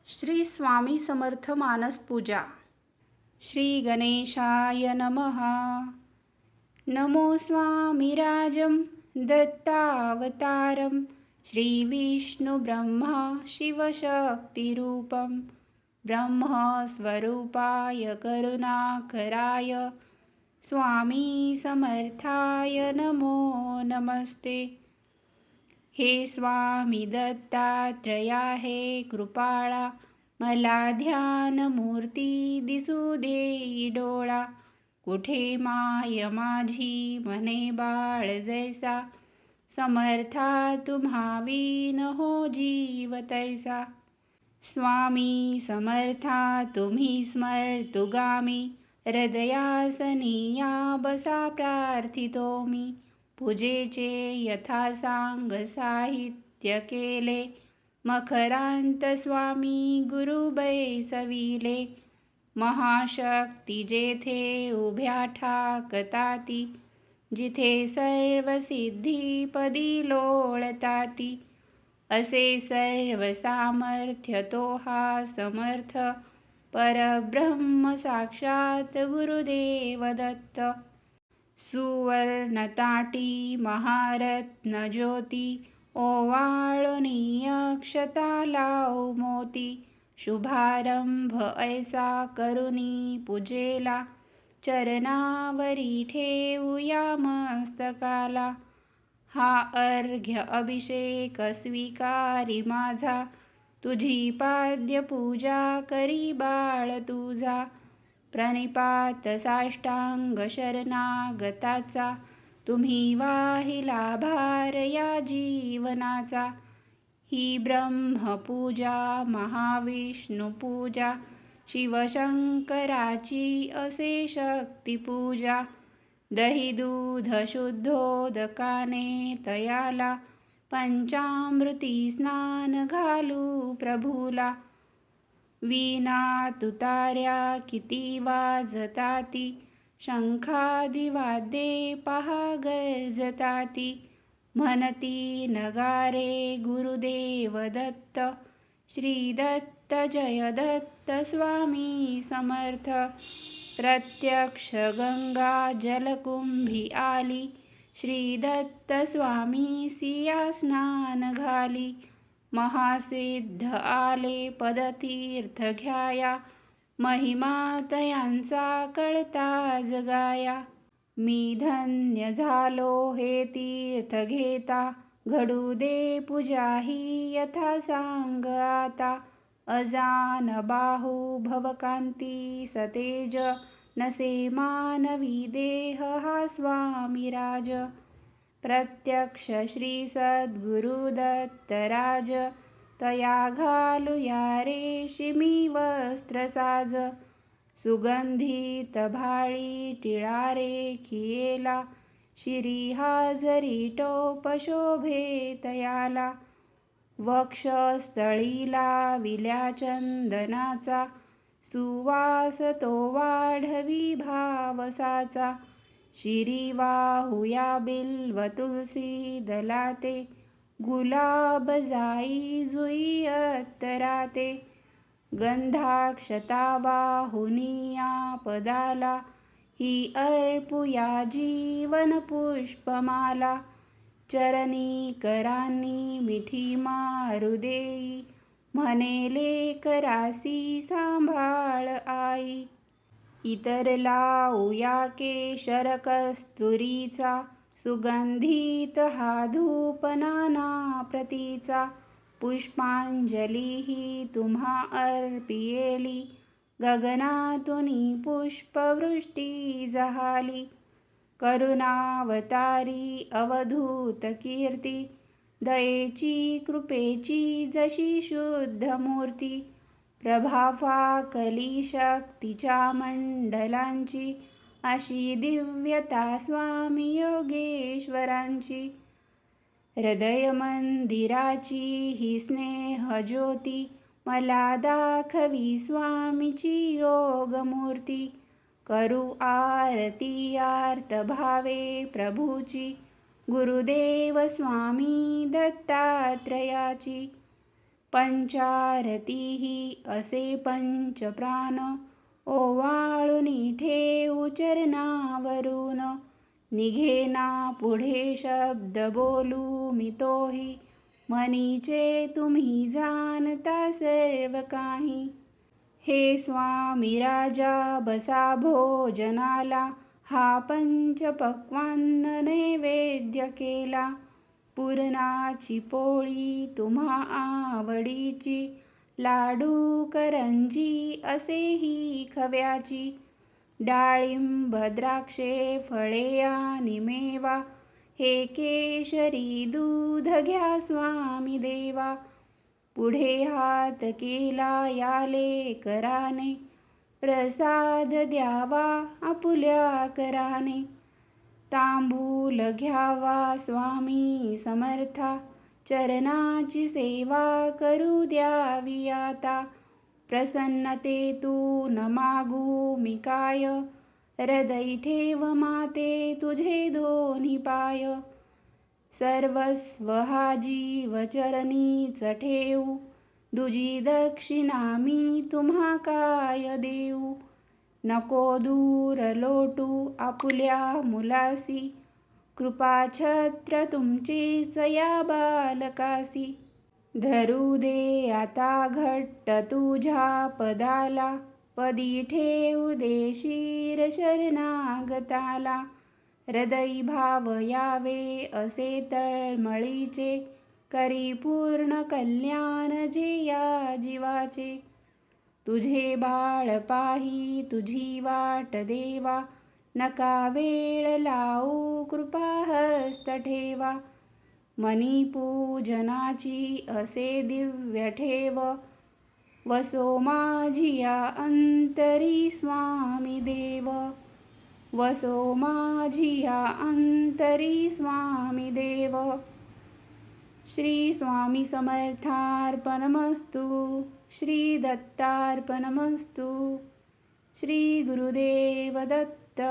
श्री स्वामी समर्थ मानस पूजा. श्री गणेशाय नमः. नमो स्वामीराजं दत्तावतारं श्री विष्णु ब्रह्मा शिवशक्तिरूपं ब्रह्मस्वरूपाय करुणाकराय स्वामी समर्थाय नमो नमस्ते. हे स्वामी दत्तात्रया हे कृपाळा, मला ध्यान मूर्ती दिसू देई डोळा. कुठे माय माझी मने बाळ जैसा, समर्था तुम्हा विन हो जीव तैसा. स्वामी समर्था तुम्ही स्मर्तुगामी, हृदयासनी या बसा प्रार्थितो मी. पूजेचे यथासांग साहित्य केले, मकरांत स्वामी गुरु बैसविले. महाशक्ती जेथे उभ्या ठाकताती, जिथे सर्व सिद्धी पदी लोळताती. असे सर्व सामर्थ्य तो हा समर्थ, परब्रह्म साक्षात गुरुदेव दत्त. सुवर्ण ताटी महारत्न ज्योती, ओवाळुनी अक्षता लावू मोती. शुभारंभ ऐसा करुनी पूजेला, चरणावरी ठेवूया मस्तकाला. हा अर्घ्य अभिषेक स्वीकारी माझा, तुझी पाद्य पूजा करी बाळ तुझा. प्रणिपात साष्टांग शरणागताचा, तुम्ही वाहिला भार या जीवनाचा. ही ब्रह्मपूजा महाविष्णू पूजा, शिवशंकराची असे शक्तिपूजा. दही दूध शुद्धोदकाने तयाला, पंचामृती स्नान घालू प्रभूला. वीणा तुतार्या किती वाजताती, शंखादी वाद्ये पहा गर्जताती. म्हणती नगारे गुरुदेव दत्त, श्री दत्त जय दत्त स्वामी समर्थ. प्रत्यक्ष गंगा जलकुंभी आली, श्री दत्त स्वामी सिया स्नान घाली. महासिद्ध आले पदतीर्थ घ्याया, महिमा तयांचा कळता जगाया. मी धन्य झालो हे तीर्थ घेता, घडू दे पूजा ही यथा सांग आता. अजान बाहू भवकांती सतेज, नसे मानवी देह हा स्वामीराज. प्रत्यक्ष श्री सद्गुरु दत्तराज, तया घालूया रेशिमी वस्त्र साज. सुगंधित भाळी टिळा रे खियेला, शिरी हाजरी टोप शोभे तयाला. वक्षस्थळीला विल्या चंदनाचा, सुवास तो वाढवी भावसाचा. शिरी वाहूया बिल्व तुलसी दलाते, गुलाब जाई जुई अत्तराते. गंधाक्षता वाहुनिया पदाला, ही अर्पुया जीवन पुष्पमाला. चरणी करांनी मिठी मारू देई, म्हणेले करासी सांभाळ आई. इतर लावूया केशर कस्तुरीचा, सुगंधित हा धूप नाना प्रतीचा. पुष्पांजली ही तुम्हा अर्पियेली, गगनातुनी पुष्पवृष्टी जहाली. करुणावतारी अवधूत कीर्ती, दयेची कृपेची जशी शुद्ध मूर्ती. प्रभा फाकली शक्तीच्या मंडलांची, अशी दिव्यता स्वामी योगेश्वरांची. हृदय मंदिराची ही स्नेह ज्योती, मला दाखवी स्वामीची योगमूर्ती. करू आरती आर्त भावे प्रभूची, गुरुदेव स्वामी दत्तात्रयाची. पंचारतीही असे पंचप्राण, ओवाळुनी ठेवू चरणावरून. निघेना पुढे शब्द बोलू मी तोही, मनीचे तुम्ही जाणता सर्व काही. हे स्वामी राजा बसा भोजनाला, हा पंचपक्वान्न नैवेद्य केला. पुरणाची पोळी तुम्हा आवडीची, लाडू करंजी असेही खव्याची. डाळिंब द्राक्षे फळे आणि मेवा, हे केशरी दूध घ्या स्वामी देवा. पुढे हात केला याले कराने, प्रसाद द्यावा आपुल्या कराने. तांबूल घ्यावा स्वामी समर्था, चरणाची सेवा करू द्यावी आता. प्रसन्नतेतून मागू मी काय, हृदय ठेव माते तुझे दोन्ही पाय. सर्वस्व हा जीव चरणीच ठेवू, दुजी दक्षिणा मी तुम्हा काय देऊ. नको दूर लोटू आपुल्या मुलासी, कृपाछत्र तुमचीच या बालकासी. धरू दे आता घट्ट तुझ्या पदाला, पदी ठेवू दे शिर शरणागताला. हृदयी भाव यावे असे तळमळीचे, करी पूर्ण कल्याण जे या जीवाचे. तुझे बाळ पाही तुझी वाट देवा, नका वेळ लावू कृपा हस्त ठेवा. मनी पूजनाची असे दिव्य ठेव, वसो माझिया अंतरी स्वामी देव. वसो माझिया अंतरी स्वामी देव. श्री स्वामी समर्थार्पणमस्तु. श्री दत्तार्पणमस्तु. श्री गुरुदेव दत्त.